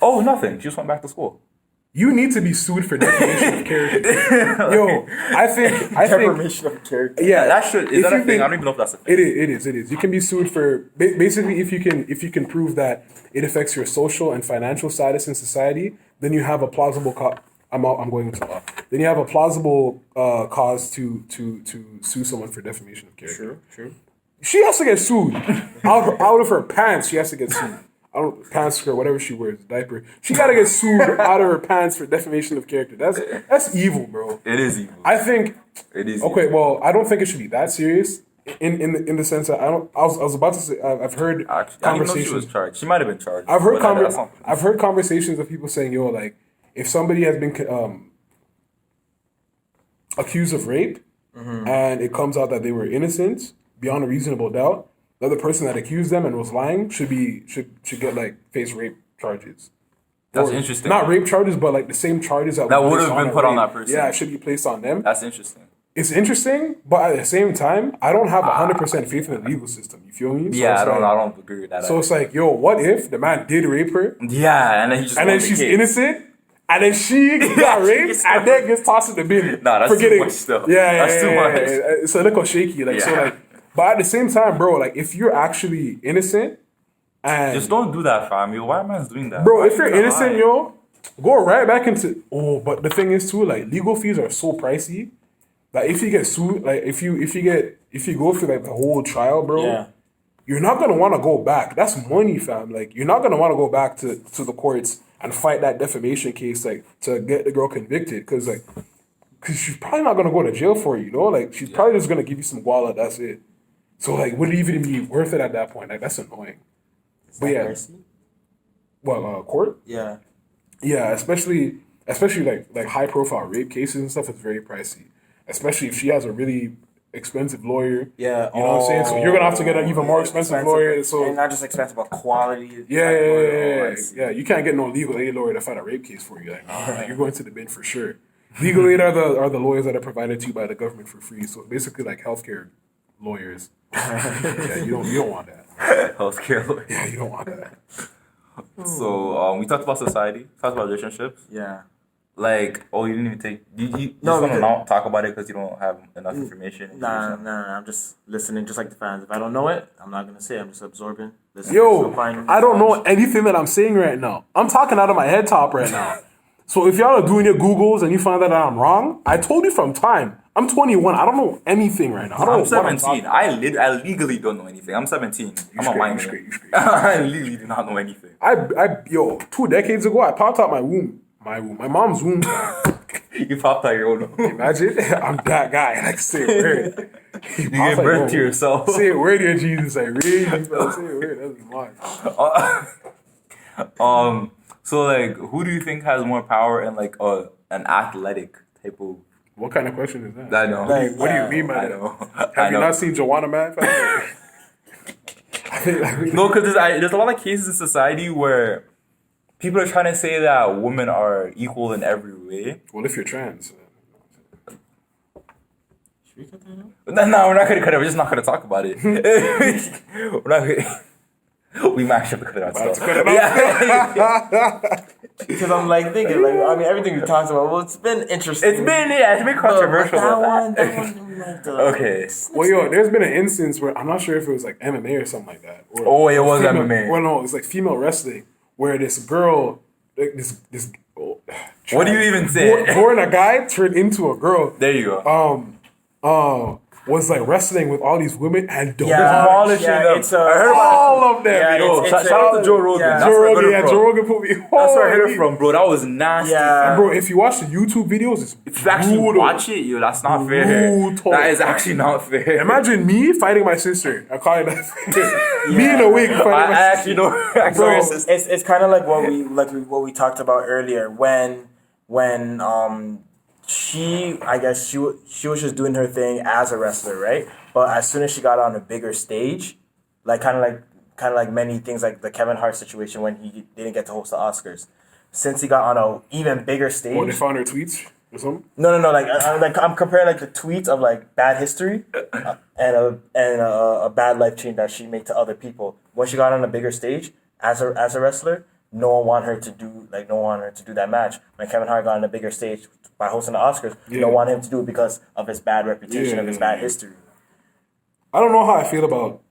Oh, nothing. She just went back to school. You need to be sued for defamation of character. Yo, I think Defamation of character. Yeah, That should is if that a you thing? think- I don't even know if that's a thing. It is. You can be sued for basically if you can prove that it affects your social and financial status in society, then you have a plausible I'm going into law. Then you have a plausible cause to sue someone for defamation of character. Sure. She has to get sued. out of her pants, she has to get sued. Pants, skirt, whatever she wears, diaper. She gotta get sued out of her pants for defamation of character. That's evil, bro. It is evil. I think. It is. Okay, evil. well, I don't think it should be that serious. In the sense that I was about to say I've heard Actually, I didn't know she was charged. She might have been charged. I've heard but I've heard conversations of people saying, yo, like if somebody has been accused of rape and it comes out that they were innocent beyond a reasonable doubt, the other person that accused them and was lying should get like face rape charges. That's Or interesting. Not rape charges, but like the same charges that would placed have been a put on rape. that person. Yeah, it should be placed on them. That's interesting. It's interesting, but at the same time, I don't have 100% faith in the legal system. You feel me? So Yeah, it's I like, don't agree with that. So it's like, yo, what if the man did rape her, yeah, and then he just and then she's innocent, and then she got raped, and then gets tossed in the bin? Nah, that's too much still. Yeah, That's too much. It's a little shaky. Like so, Yeah. like, but at the same time, bro, like if you're actually innocent, and Just don't do that, fam. Yo, why man's doing that? bro, Why if you're you gonna innocent, lie? yo, go right back into. Oh, but the thing is too, like legal fees are so pricey. Like if you get sued, like if you go through like the whole trial, bro, Yeah. you're not gonna want to go back. That's money, fam. Like you're not gonna want to go back to the courts and fight that defamation case, like to get the girl convicted, because she's probably not gonna go to jail for it, you know. Like she's probably just gonna give you some guala. That's it. So like, would it even be worth it at that point? Like that's annoying. But yeah, Pricey? well, court. Yeah. Yeah, especially like high profile rape cases and stuff. It's very pricey, especially if she has a really expensive lawyer. Yeah. You know what I'm saying? So you're gonna have to get an even more expensive lawyer. So and not just expensive, but quality. yeah. You can't get no legal aid lawyer to fight a rape case for you. Like, nah, you're going to the bin for sure. Legal aid are the lawyers that are provided to you by the government for free. So basically, like healthcare lawyers. Yeah, you don't want that. Healthcare lawyer. Yeah, you don't want that. So we talked about society, talked about relationships. Yeah. Like, oh, you didn't even take. You No, just want to because- not talk about it because you don't have enough information. Nah, I'm just listening, just like the fans. If I don't know it, I'm not gonna say. I'm just absorbing. Listening. Yo, So finding I don't know facts. anything that I'm saying right now. I'm talking out of my head top right now. So if y'all are doing your Googles and you find out that I'm wrong, I told you from time. I'm 21. I don't know anything right now. I don't I'm know what I'm 17. talking I legally don't know anything. I'm 17. I'm a straight, minor. you straight. I legally do not know anything. Yo, 2 decades ago, I popped out my womb. My mom's womb. You popped out your own. Imagine, I'm that guy. Like, say a word. You gave birth to yourself. Say a word here, Jesus. I really, bro. Say a word. That's mine. So like, who do you think has more power in like an athletic type of? What kind of question is that? I know. What do you mean by I that? know. Have you not seen Joanna Man? No, because there's a lot of cases in society where people are trying to say that women are equal in every way. Well, if you're trans. Should we cut that out? No, we're not gonna cut it. We're just not gonna talk about it. We're not gonna. We might have to cut it out. Still. Because I'm like thinking, like I mean, everything we talked about. Well, it's been interesting. It's been controversial. That one. Okay. Well, yo, there's been an instance where I'm not sure if it was like MMA or something like that. Or, Oh, it was female, MMA. Well, no, it's like female wrestling where this girl, like this. What do you even say? Born a guy turned into a girl. There you go. Was like wrestling with all these women and demolishing them. It's I heard about all of them. Yeah, yo. it's- Shout out to Joe Rogan. yeah. That's where I got it from. Joe Rogan put me. That's where I heard it holy. from, bro. That was nasty. Yeah. And bro, if you watch the YouTube videos, it's If you actually brutal. watch it, yo, that's not fair. Brutal. That is actually not fair. Imagine me fighting my sister. I call it that. Me in a wig fighting my I sister. actually know. I know Bro, your sister. it's kind of like what we talked about earlier when she was just doing her thing as a wrestler, right? But as soon as she got on a bigger stage, like kind of like many things like the Kevin Hart situation when he didn't get to host the Oscars, since he got on a even bigger stage. Oh, they found her tweets or something. No. Like I'm comparing like the tweets of like bad history and a bad life change that she made to other people. When she got on a bigger stage as a wrestler, no one wanted her to do that match. When Kevin Hart got on a bigger stage by hosting the Oscars, no one wanted him to do it because of his bad reputation, of his bad history. I don't know how I feel about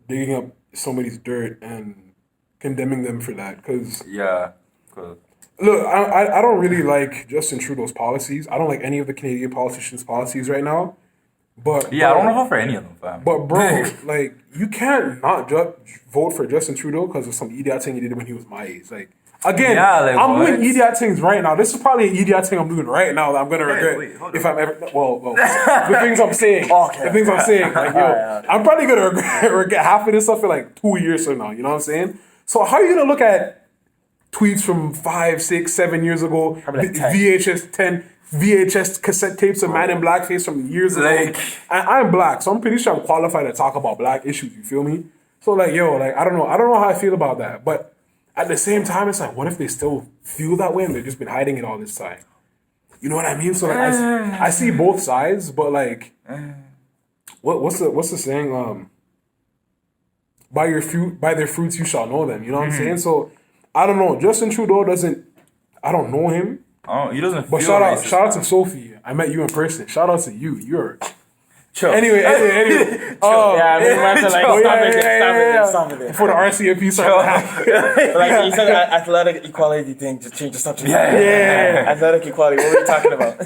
digging up somebody's dirt and condemning them for that, because look, I don't really like Justin Trudeau's policies. I don't like any of the Canadian politicians' policies right now. But I don't know for any of them, fam. But bro, like, you can't not vote for Justin Trudeau because of some idiot thing he did when he was my age. Like, again, I'm doing idiot things right now. This is probably an idiot thing I'm doing right now that I'm gonna regret if I'm ever. Well, the things I'm saying, the things I'm saying, like, yo, I'm probably gonna regret half of this stuff in like 2 years from now. You know what I'm saying? So how are you gonna look at tweets from 5, 6, 7 years ago, VHS cassette tapes of Man in Blackface from years ago? Like, I'm black, so I'm pretty sure I'm qualified to talk about black issues. You feel me? So like, yo, like, I don't know how I feel about that. But at the same time, it's like, what if they still feel that way and they've just been hiding it all this time? You know what I mean? So like, I see both sides, but like, what's the saying? By their fruits you shall know them. You know what I'm saying? So I don't know. Justin Trudeau doesn't. I don't know him. Oh, he doesn't. But shout out to Sophie. I met you in person. Shout out to you. You're. Chill. Anyway. Stop it. For the RCMP side. Like, you said the athletic equality thing, just change the subject. Yeah. Athletic equality. What were we talking about?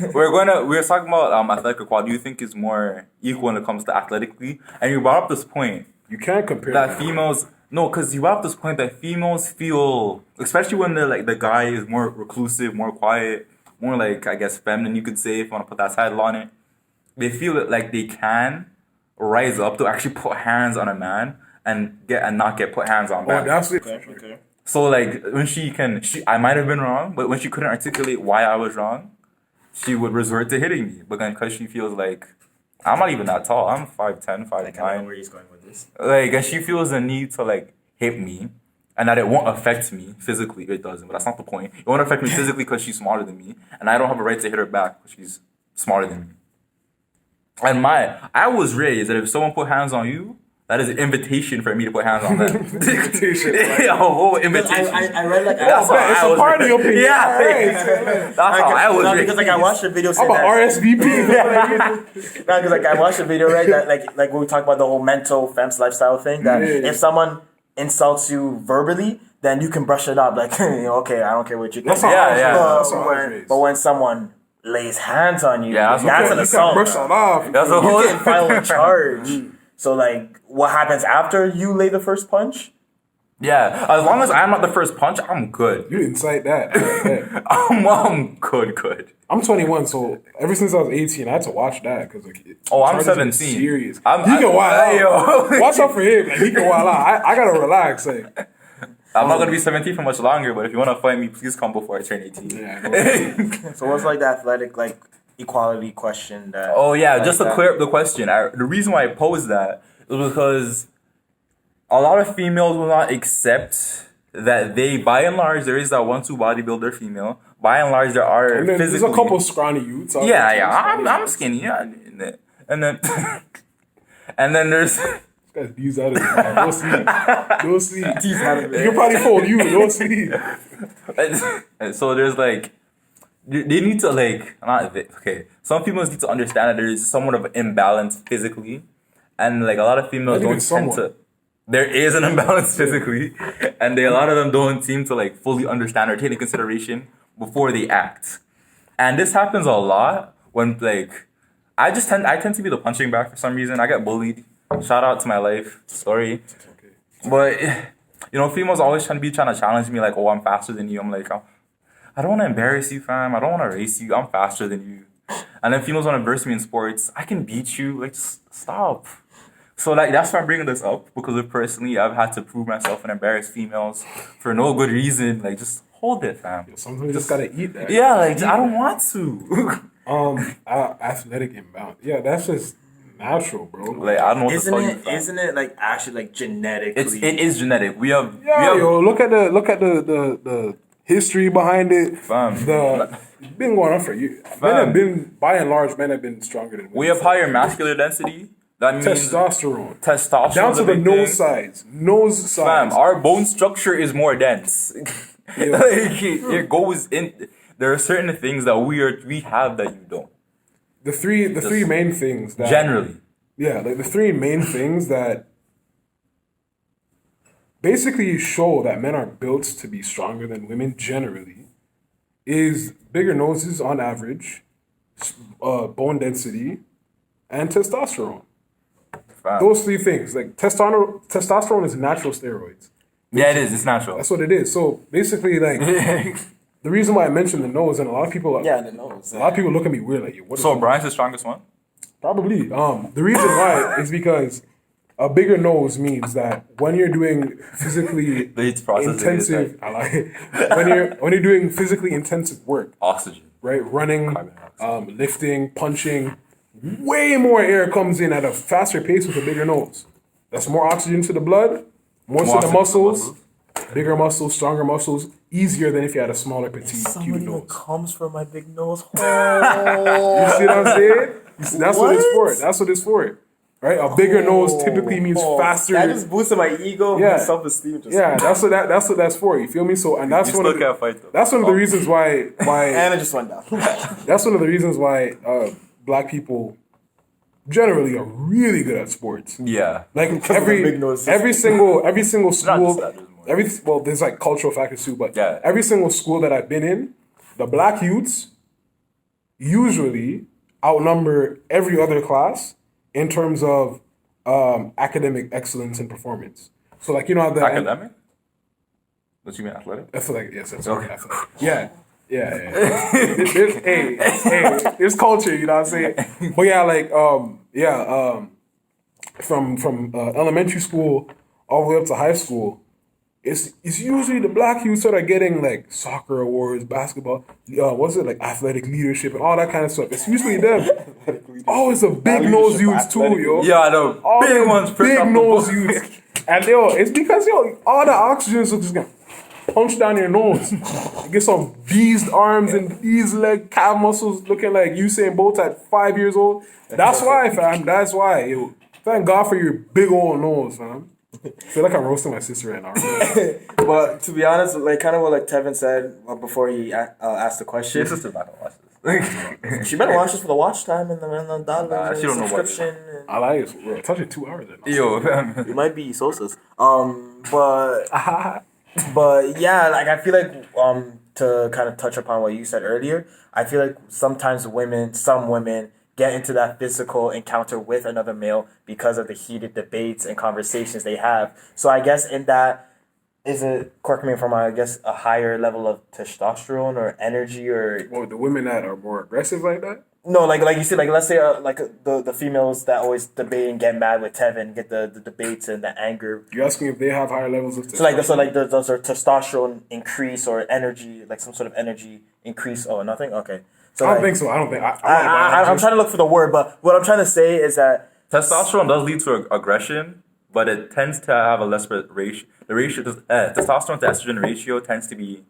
We're talking about athletic equality. Do you think is more equal when it comes to athletically? And you brought up this point. You can't compare that females. No, because you brought up this point that females feel, especially when they're like the guy is more reclusive, more quiet, more like, I guess, feminine, you could say, if you want to put that title on it. They feel like they can rise up to actually put hands on a man and not get put hands on back. Oh, that's it. Okay. So like when I might have been wrong, but when she couldn't articulate why I was wrong, she would resort to hitting me. But then because she feels like I'm not even that tall, I'm 5'10", 5'9". I know where he's going with this. Like, and she feels the need to like hit me, and that it won't affect me physically. It doesn't, but that's not the point. It won't affect me physically because she's smarter than me, and I don't have a right to hit her back because she's smarter than me. And I was raised that if someone put hands on you, that is an invitation for me to put hands on them. Invitation. A whole invitation. I read like that's it's a party opinion. Yeah. That's how I was raised. Because like I watched a video. I'm an RSVP. Because like I watched a video, right? That like when we talk about the whole mental femmes lifestyle thing. That if someone insults you verbally, then you can brush it up. Like, okay, I don't care what you think. But when someone lays hands on you, that's an assault. Brush it off. That's a whole. You can file a charge. So, like, what happens after you lay the first punch? Yeah, as long as I'm not the first punch, I'm good. You didn't cite that. I'm good. I'm 21, so ever since I was 18, I had to watch that because like. I'm 17. Serious. He can wild out. Watch out for him. Like, he can wild out. I gotta relax. Like, I'm not gonna be 17 for much longer, but if you wanna fight me, please come before I turn 18. Yeah. So what's like the athletic equality question that? Oh yeah, just to clear up the question. The reason why I posed that is because a lot of females will not accept that they, by and large, there is that 1-2 bodybuilder female. By and large, there are and then physically. There's a couple scrawny youths. I'm skinny. Yeah, and then there's. These out of it. Don't see. These out of it. You can probably fold you. Don't see. And so there's like. They need to some females need to understand that there is somewhat of an imbalance physically, and like a lot of females don't tend to. There is an imbalance physically, and a lot of them don't seem to like fully understand or take into consideration before they act. And this happens a lot when like I tend to be the punching bag for some reason. I get bullied. Shout out to my life story, but females always trying to challenge me like, oh, I'm faster than you. I'm like, I don't want to embarrass you, fam. I don't want to race you. I'm faster than you. And then females want to verse me in sports. I can beat you. Like, just stop. So, like, that's why I'm bringing this up. Because personally, I've had to prove myself and embarrass females for no good reason. Like, just hold it, fam. Sometimes you just got to eat that. Yeah, like, I don't want to. Athletic imbalance. Yeah, that's just natural, bro. Like, I don't know what to tell you, fam. Isn't it, like, actually, like, genetically? It is genetic. We have... look at the history behind it. It's been going on for years. By and large, men have been stronger than women. We have higher muscular density. That means testosterone. Down to the nose size. Fam, our bone structure is more dense. Like it goes in. There are certain things that we have that you don't. The three main things that Generally. Yeah, like the three main things that basically show that men are built to be stronger than women generally is bigger noses on average, bone density, and testosterone. Wow. Those three things. Like testosterone is natural steroids. Yeah, it is. It's natural. That's what it is. So basically, like the reason why I mentioned the nose, and a lot of people, the nose. a lot of people look at me weird, like, what is So that? Brian's the strongest one? Probably. The reason why is because a bigger nose means that when you're doing physically intensive, I like it. when you're doing physically intensive work, Oxygen. right, running, lifting, punching, way more air comes in at a faster pace with a bigger nose. That's more oxygen to the blood, more to the muscles, bigger muscles, stronger muscles, easier than if you had a smaller, petite, cute nose. Comes from my big nose. You see what I'm saying? That's what it's for. That's what it's for. Right? A bigger nose typically means faster. That just boosted my ego, my self-esteem. That's what that's for. You feel me? So, and that's one of can't fight though. that's one of the reasons why and it just went down. that's one of the reasons why black people generally are really good at sports. Yeah. Like every single school, there's like cultural factors too, but every single school that I've been in, the black youths usually outnumber every other class in terms of academic excellence and performance. So like, you know how the academic? What you mean athletic? I feel like yes, that's okay. Athletic. Yeah. There's culture, you know what I'm saying? But yeah, like from elementary school all the way up to high school, it's usually the black youths that are getting like soccer awards, basketball, like athletic leadership and all that kind of stuff. It's usually them. Oh, it's a big nose youths too, yo. Yeah, I know. All big ones, big nose youths. And it's because all the oxygen is just gonna punch down your nose. You get some beast arms and these like calf muscles looking like Usain-Bolt at 5 years old. That's why, fam. That's why. Yo, thank God for your big old nose, fam. I feel like I'm roasting my sister right now. But to be honest, like kind of what like Tevin said before he asked the question. Your sister's not gonna watch this. She better watch this for the watch time and the dollar she don't know what subscription. I like it. We're touching 2 hours. Yo, You might be Sosa's. But yeah, like I feel like to kind of touch upon what you said earlier, I feel like sometimes some women get into that physical encounter with another male because of the heated debates and conversations they have. So I guess in that, correct me if I'm wrong, I guess a higher level of testosterone or energy or... Well, the women that are more aggressive like that? No, like you said, like let's say like the females that always debate and get mad with Tevin, get the debates and the anger. You're asking if they have higher levels of testosterone? Does their testosterone increase or energy, like some sort of energy increase? Oh, nothing? Okay. So I don't think so. I don't think... I'm trying to look for the word, but what I'm trying to say is that... Testosterone does lead to aggression, but it tends to have a less ratio. Testosterone to estrogen ratio tends to be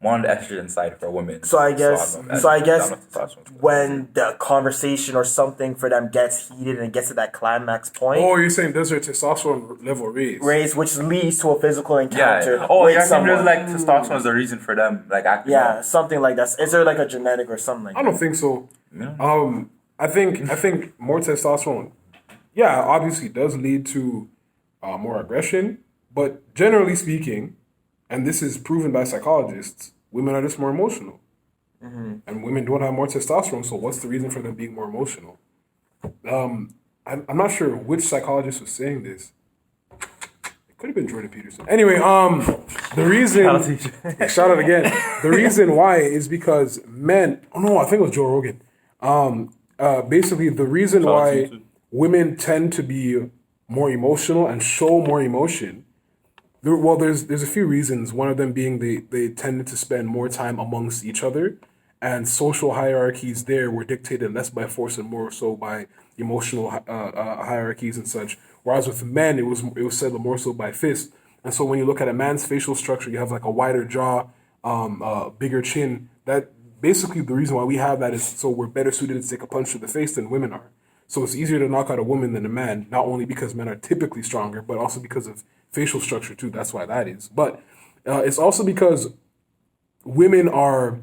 more on the estrogen side for women. So I guess when the conversation or something for them gets heated and gets to that climax point. Oh, you're saying does their testosterone level raise? Which leads to a physical encounter. Yeah. Oh, you're saying there's like testosterone is the reason for them like acting. Yeah, something like that. Is there like a genetic or something like that? I don't think so. No. I think more testosterone, yeah, obviously does lead to more aggression, but generally speaking, and this is proven by psychologists, women are just more emotional. Mm-hmm. And women don't have more testosterone, so what's the reason for them being more emotional? I'm not sure which psychologist was saying this. It could have been Jordan Peterson. Anyway, the reason... Shout out again. The reason why is because men... Oh, no, I think it was Joe Rogan. Basically, the reason why women tend to be more emotional and show more emotion... Well, there's a few reasons. One of them being they tended to spend more time amongst each other, and social hierarchies there were dictated less by force and more so by emotional hierarchies and such. Whereas with men, it was said more so by fist. And so when you look at a man's facial structure, you have like a wider jaw, bigger chin. That basically the reason why we have that is so we're better suited to take a punch to the face than women are. So it's easier to knock out a woman than a man, not only because men are typically stronger, but also because of facial structure too. That's why that is. But it's also because women are,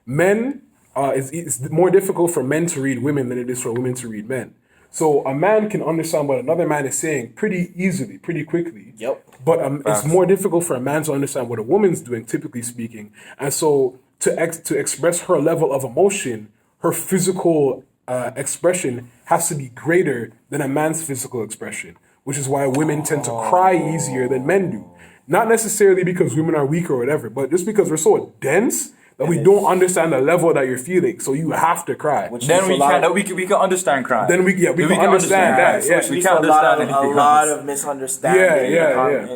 men, it's more difficult for men to read women than it is for women to read men. So a man can understand what another man is saying pretty easily, pretty quickly. Yep. But it's more difficult for a man to understand what a woman's doing, typically speaking. And so to express her level of emotion, her physical expression has to be greater than a man's physical expression, which is why women tend to cry easier than men do. Not necessarily because women are weak or whatever, but just because we're so dense that we don't understand the level that you're feeling, so you have to cry. Then we can understand crying. Then we can understand that. Yeah, We can understand a lot of misunderstanding. Yeah.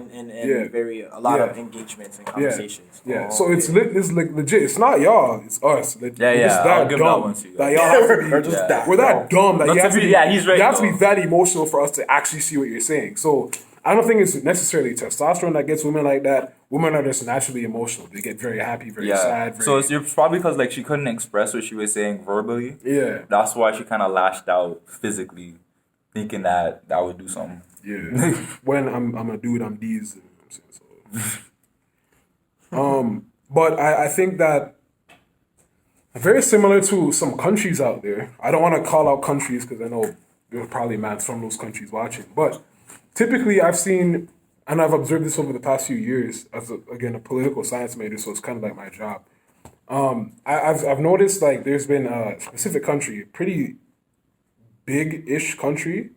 A lot of engagements and conversations. Yeah. So it's like legit. It's not y'all. It's us. Like, Yeah. We're just I'll that give dumb. that one to you. Like, y'all have to be. We're that dumb that Not you to have to be- be. yeah, he's right, You have to though. be that emotional for us to actually see what you're saying. So I don't think it's necessarily testosterone that gets women like that. Women are just naturally emotional. They get very happy, very sad. So it's probably because like she couldn't express what she was saying verbally. Yeah. That's why she kind of lashed out physically, thinking that would do something. Yeah. When I'm a dude, I'm these. You know what I'm saying? So. But I think that very similar to some countries out there. I don't want to call out countries because I know there's probably mad from those countries watching, but typically I've seen, and I've observed this over the past few years as a political science major, so it's kind of like my job. I've noticed like there's been a specific country, a pretty big-ish country,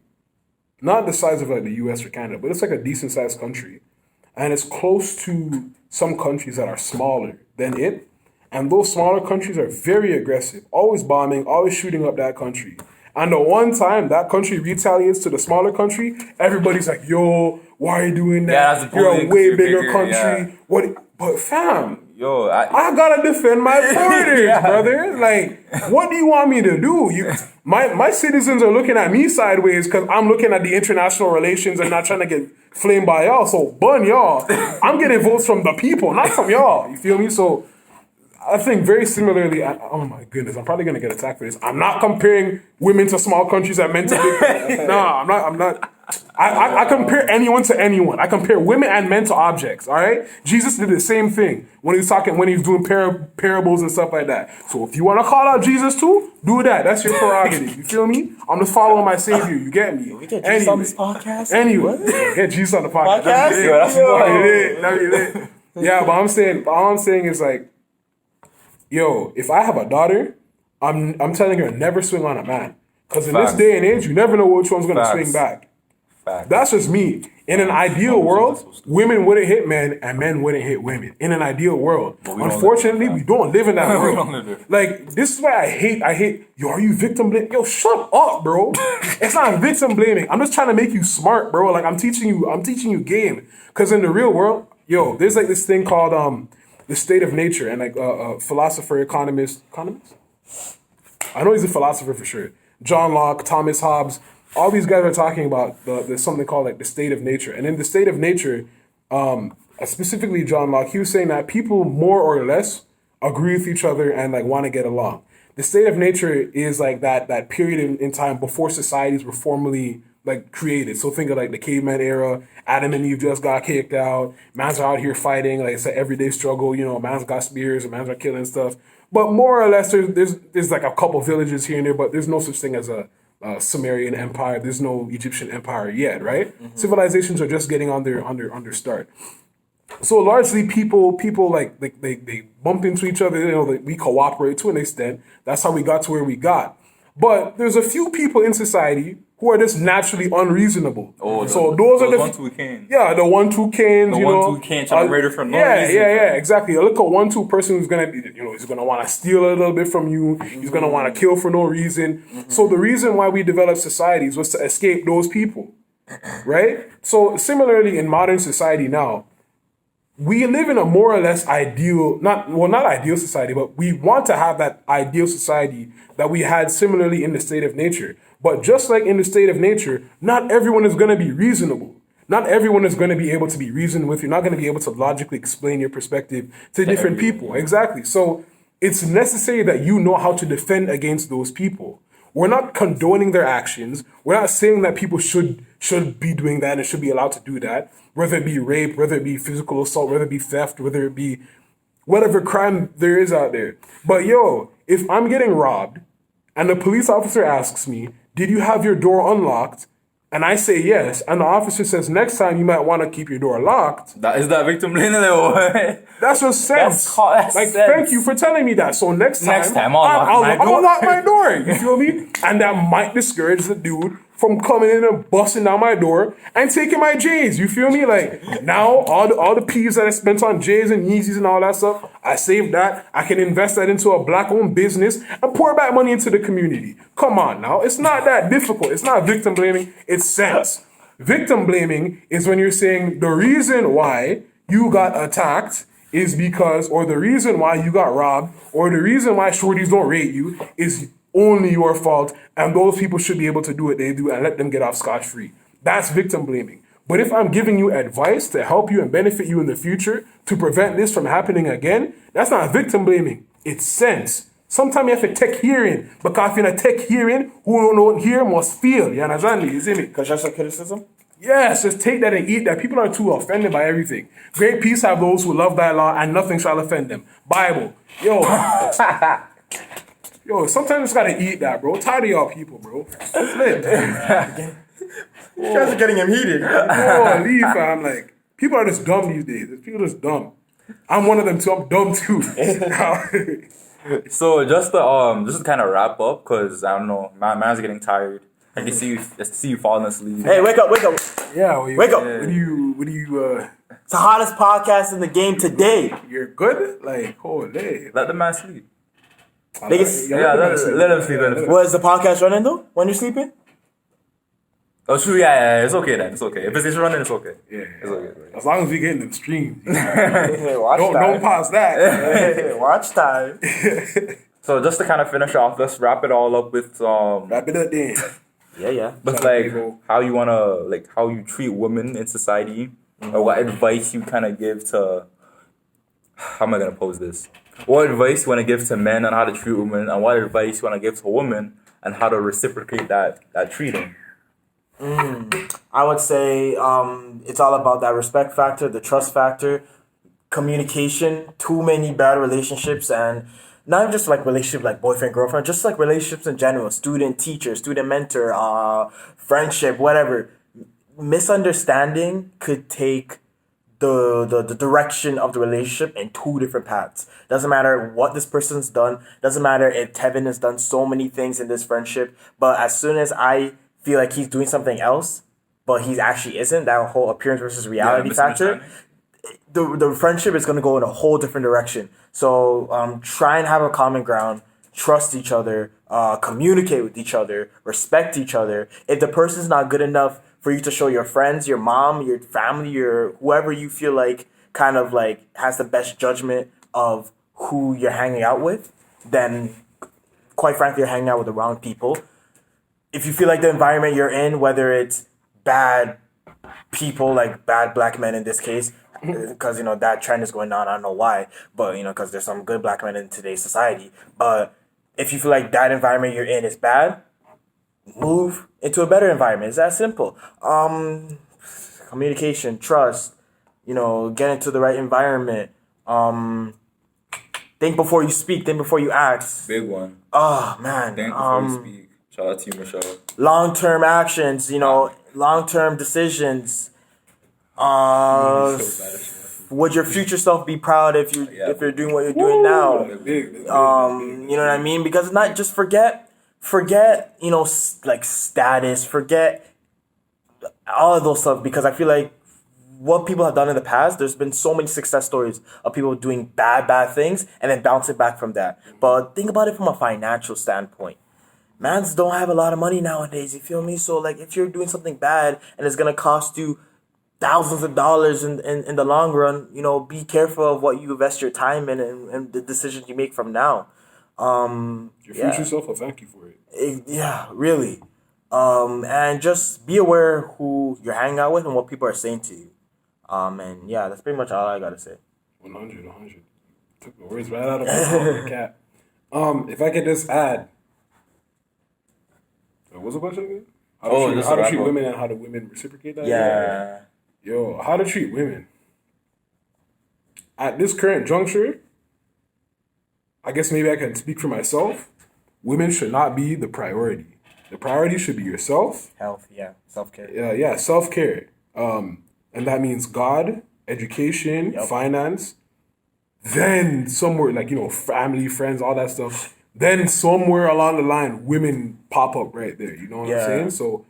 not the size of like the US or Canada, but it's like a decent sized country, and it's close to some countries that are smaller than it, and those smaller countries are very aggressive, always bombing, always shooting up that country. And the one time that country retaliates to the smaller country, everybody's like, yo, why are you doing that? Yeah, you're a way bigger country. Yeah. What? But fam, Yo, I gotta defend my borders, brother. Like, what do you want me to do? My citizens are looking at me sideways because I'm looking at the international relations and not trying to get flamed by y'all. So bun y'all. I'm getting votes from the people, not from y'all. You feel me? So I think very similarly, oh my goodness, I'm probably going to get attacked for this. I'm not comparing women to small countries and men to big. No, I'm not. I compare anyone to anyone. I compare women and men to objects, all right? Jesus did the same thing when he was doing parables and stuff like that. So if you want to call out Jesus too, do that. That's your prerogative. You feel me? I'm just following my Savior. You get me? We get Jesus on this podcast? Anyway, get Jesus on the podcast. That'd be lit. Yeah, but all I'm saying is like, yo, if I have a daughter, I'm telling her never swing on a man. Because in this day and age, you never know which one's going to swing back. That's just me. In an ideal world, women wouldn't hit men and men wouldn't hit women. In an ideal world. Unfortunately, we don't live in that world. Like, this is why I hate, yo, are you victim blaming? Yo, shut up, bro. It's not victim blaming. I'm just trying to make you smart, bro. Like, I'm teaching you game. Because in the real world, yo, there's like this thing called the state of nature, and like a philosopher, economist? I know he's a philosopher for sure. John Locke, Thomas Hobbes, all these guys are talking about there's something called like the state of nature. And in the state of nature, specifically John Locke, he was saying that people more or less agree with each other and like want to get along. The state of nature is like that period in time before societies were formally like created. So think of like the caveman era. Adam and Eve just got kicked out. Mans are out here fighting. Like it's an everyday struggle. You know, mans got spears and mans are killing stuff. But more or less, there's like a couple villages here and there. But there's no such thing as a Sumerian empire. There's no Egyptian empire yet, right? Mm-hmm. Civilizations are just getting on their start. So largely, people like they bump into each other. You know, we cooperate to an extent. That's how we got to where we got. But there's a few people in society who are just naturally unreasonable. Oh, so those are the 1-2 Canes. Yeah, the 1-2 Canes. The 1-2 Canes trying to murder for no reason. Yeah, exactly. A little 1-2 person who's gonna be, he's gonna want to steal a little bit from you. He's gonna want to kill for no reason. Mm-hmm. So the reason why we developed societies was to escape those people, right? So similarly, in modern society now, we live in a more or less ideal, not ideal society, but we want to have that ideal society that we had similarly in the state of nature. But just like in the state of nature, not everyone is going to be reasonable. Not everyone is going to be able to be reasoned with. You're not going to be able to logically explain your perspective to different people. Exactly. So it's necessary that you know how to defend against those people. we're not condoning their actions. We're not saying that people should be doing that and should be allowed to do that. Whether it be rape, whether it be physical assault, whether it be theft, whether it be whatever crime there is out there. But yo, if I'm getting robbed and the police officer asks me, did you have your door unlocked? And I say yes, and the officer says, next time you might want to keep your door locked. Is that victim blaming? That's just sense. That's like, sense. Thank you for telling me that. So next time I'll lock my door. You feel me? And that might discourage the dude from coming in and busting down my door and taking my J's. You feel me? Like, now all the P's that I spent on J's and Yeezys and all that stuff, I saved that. I can invest that into a black-owned business and pour back money into the community. Come on now. It's not that difficult. It's not victim blaming. It's sense. Victim blaming is when you're saying the reason why you got attacked is because, or the reason why you got robbed, or the reason why shorties don't rate you is only your fault, and those people should be able to do what they do and let them get off scotch-free. That's victim blaming. But if I'm giving you advice to help you and benefit you in the future to prevent this from happening again, that's not victim blaming. It's sense. Sometimes you have to take hearing, because if you're not take hearing, who don't know hear must feel. You understand me? You see me? Constructive criticism? Yes, just take that and eat that. People are too offended by everything. Great peace have those who love thy law, and nothing shall offend them. Bible. Yo, sometimes you just gotta eat that, bro. Tired of y'all people, bro. It's lit. You guys are getting him heated. Oh, leave, fam. Like, people are just dumb these days. People are just dumb. I'm one of them too. I'm dumb too. So just to kind of wrap up, cause I don't know, man's getting tired. I can see you falling asleep. Hey, wake up! Yeah, wake up! What do you? It's the hottest podcast in the game today. You're good. Like, holy. Let the man sleep. Let him sleep. Was the podcast running though when you're sleeping? Oh, true. Yeah. It's okay then. It's okay. If it's running, it's okay. Yeah, it's okay. As long as we getting them streams. Watch time. Don't pause that. Watch time. So just to kind of finish off, let's wrap it all up with Wrap it up then. Yeah. But like how you wanna how you treat women in society, or what advice you kind of give to. How am I gonna pose this? What advice you want to give to men on how to treat women, and what advice you want to give to women and how to reciprocate that treating? I would say it's all about that respect factor, the trust factor, communication. Too many bad relationships, and not even just like relationship like boyfriend girlfriend, just like relationships in general, student teacher, student mentor, friendship, whatever. Misunderstanding could take the direction of the relationship in two different paths. Doesn't matter what this person's done. Doesn't matter if Tevin has done so many things in this friendship. But as soon as I feel like he's doing something else, but he actually isn't, that whole appearance versus reality factor, the friendship is going to go in a whole different direction. So try and have a common ground. Trust each other. Communicate with each other. Respect each other. If the person's not good enough for you to show your friends, your mom, your family, your whoever you feel like kind of like has the best judgment of who you're hanging out with, then quite frankly, you're hanging out with the wrong people. If you feel like the environment you're in, whether it's bad people, like bad black men in this case, because, that trend is going on, I don't know why, but, because there's some good black men in today's society. But if you feel like that environment you're in is bad, move into a better environment. It's that simple. Communication, trust, get into the right environment. Think before you speak, think before you act. Big one. Oh, man. Think before you speak. Shout out to you, Michelle. Long-term actions, long-term decisions. Would your future self be proud if you're doing what you're doing now? You know what I mean? Because it's not just forget, like status, forget all of those stuff, because I feel like what people have done in the past, there's been so many success stories of people doing bad things and then bouncing back from that. But think about it from a financial standpoint. Mans don't have a lot of money nowadays, you feel me? So like if you're doing something bad and it's gonna cost you thousands of dollars in the long run, be careful of what you invest your time in and the decisions you make from now. Your future self will thank you for it. Yeah, really. And just be aware who you're hanging out with and what people are saying to you. And yeah, that's pretty much all I gotta say. 100. Took the words right out of my cat. If I could just add, What's the question again? How to treat women and how do women reciprocate that? Yeah. Yo, how to treat women. At this current juncture, I guess maybe I can speak for myself. Women should not be the priority. The priority should be yourself. Health, yeah. Self-care. Yeah, self-care. And that means God, education, finance, then somewhere like, family, friends, all that stuff. Then somewhere along the line, women pop up right there. You know what I'm saying? So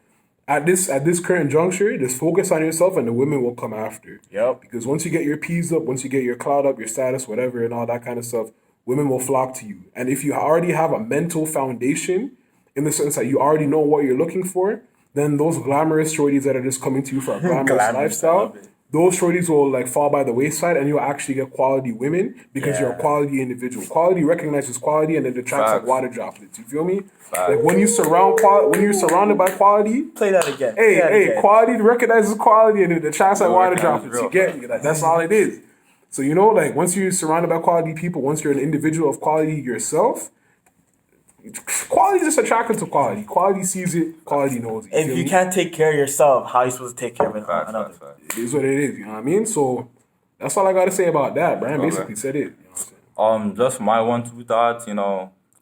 at this current juncture, just focus on yourself and the women will come after. Yep. Because once you get your P's up, once you get your clout up, your status, whatever, and all that kind of stuff, women will flock to you. And if you already have a mental foundation, in the sense that you already know what you're looking for, then those glamorous shorties that are just coming to you for a glamorous lifestyle, those shorties will like fall by the wayside and you'll actually get quality women because you're a quality individual. Quality recognizes quality and it attracts like water droplets. You feel me? Like when you're surrounded by quality, play that again. Quality recognizes quality and it attracts like water droplets. You get me? Like, that's all it is. So like once you're surrounded by quality people, once you're an individual of quality yourself, quality is just attracted to quality. Quality sees it. Quality knows it. If you can't take care of yourself, how are you supposed to take care of another? It is what it is. You know what I mean? So that's all I got to say about that. Brian basically said it. You know what I'm saying? Just my 1-2 thoughts.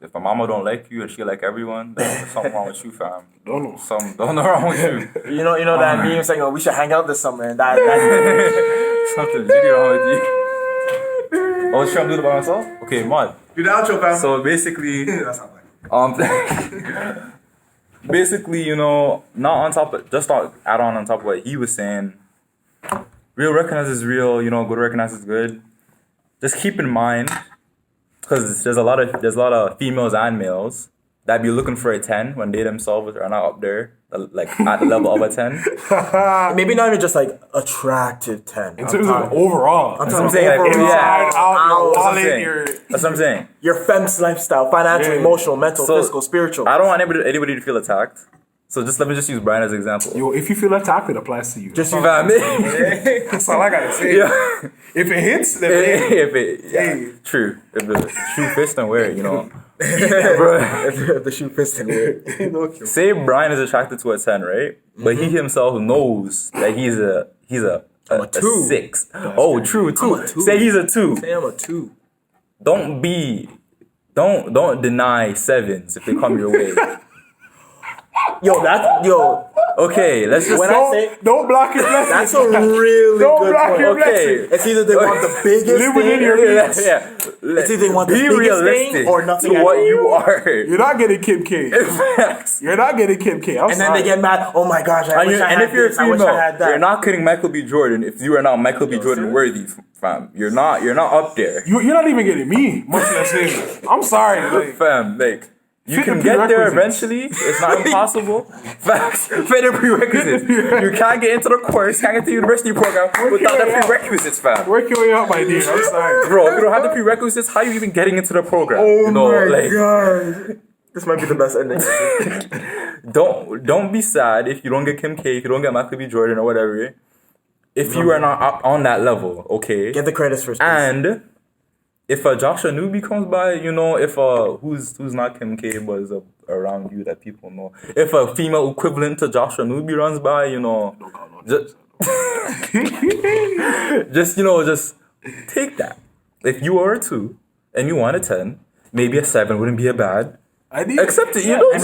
If my mama don't like you and she like everyone, then there's something wrong with you, fam. Don't know. Something don't know wrong with you. You know that meme saying, "Oh, we should hang out this summer," and that something really wrong with you. I was trying to do it by myself. Okay, mod. Do the outro, fam. So basically, That's not basically, not on top of, just add on top of what he was saying. Real recognizes real, good recognizes good. Just keep in mind, because there's a lot of females and males that be looking for a 10 when they themselves are not up there, like at the level of a 10. Maybe not even just like attractive 10. In terms of overall. That's what I'm saying. Like, that's what I'm saying. Your fem's lifestyle, financial, emotional, mental, physical, spiritual. I don't want anybody to feel attacked. So let me just use Brian as an example. Yo, if you feel attacked, it applies to you. Just use that. That's all I gotta say. Yeah. If it hits, then true. If the shoe fits, then wear it. Bro, if the shoe fits, then wear it. Say Brian is attracted to a 10, right? But he himself knows that he's a 6. Oh, true, 2. Say he's a 2. Say I'm a 2. Don't deny 7s if they come your way. Okay, let's just don't block your blessings. That's a really don't good block point. your blessings. It's either they want the biggest Live within thing, your means. it's either they want the biggest thing or nothing to at what all. you are. You're not getting Kim K. You're not getting Kim K. And then they get mad. Oh my gosh! I wish I had if you're this. a female, I wish I had that. you're not kidding Michael B. Jordan. If you are not Michael B. Jordan worthy, fam, you're not up there. You're not even getting me. Much less him. I'm sorry, like, fam. Like. You can get there eventually. It's not impossible. Facts. Fit the prerequisites. You can't get into the course, can't get to the university program without the prerequisites, fam. Work your way up, my dear. I'm sorry. Bro, if you don't have the prerequisites, how are you even getting into the program? Oh my god. This might be the best ending. Don't be sad if you don't get Kim K, if you don't get Michael B. Jordan or whatever. If you are not up on that level, okay? Get the credits first, please. And if a Joshua Newby comes by, if who's not Kim K but is around you that people know. If a female equivalent to Joshua Newby runs by, just take that. If you are a 2 and you want a 10, maybe a 7 wouldn't be a bad. Accept it, And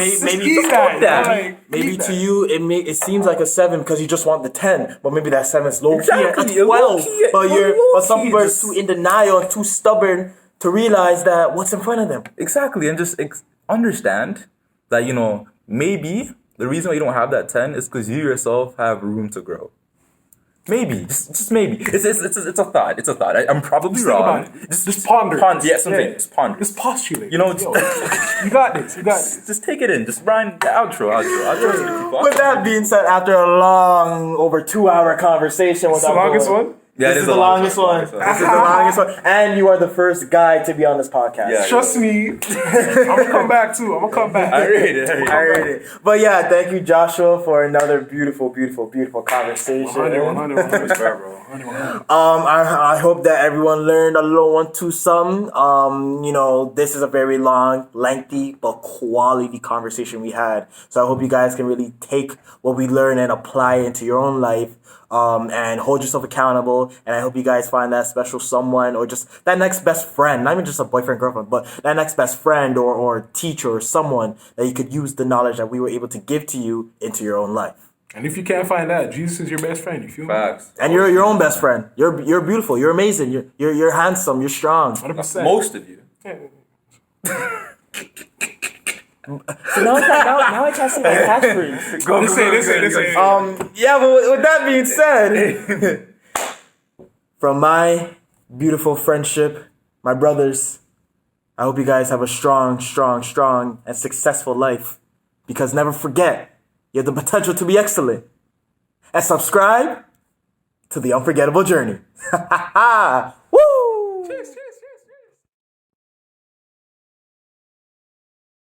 maybe to you it seems like a 7 because you just want the 10, but maybe that 7 is low key at 12. But some people are too in denial and too stubborn to realize that what's in front of them. Exactly, and just understand that maybe the reason why you don't have that 10 is because you yourself have room to grow. Maybe, just maybe. It's a thought. It's a thought. I'm probably wrong. Just ponder. Yeah, something. Just ponder. Just postulate. You got this. Just take it in. Just Brian, the outro. With that being said, after a long, over 2-hour conversation with the longest one. Yeah, This is the longest one. This is the longest one. And you are the first guy to be on this podcast. Yeah. Trust me. I'm gonna come back too. I'm gonna come back. I read it. I read it. But yeah, thank you, Joshua, for another beautiful, beautiful, beautiful conversation. 100. I hope that everyone learned a little one, two, something. You know, this is a very long, lengthy, but quality conversation we had. So I hope you guys can really take what we learned and apply it into your own life. And hold yourself accountable. And I hope you guys find that special someone or just that next best friend, not even just a boyfriend, girlfriend, but that next best friend or teacher or someone that you could use the knowledge that we were able to give to you into your own life. And if you can't find that, Jesus is your best friend. You feel me? Facts. And you're your own best friend. You're beautiful. You're amazing. You're handsome. You're strong. 100%. Most of you. So now I can't say that catchphrase. Go listen. Yeah, but with that being said, from my beautiful friendship, my brothers, I hope you guys have a strong, and successful life. Because never forget, you have the potential to be excellent. And subscribe to the unforgettable journey.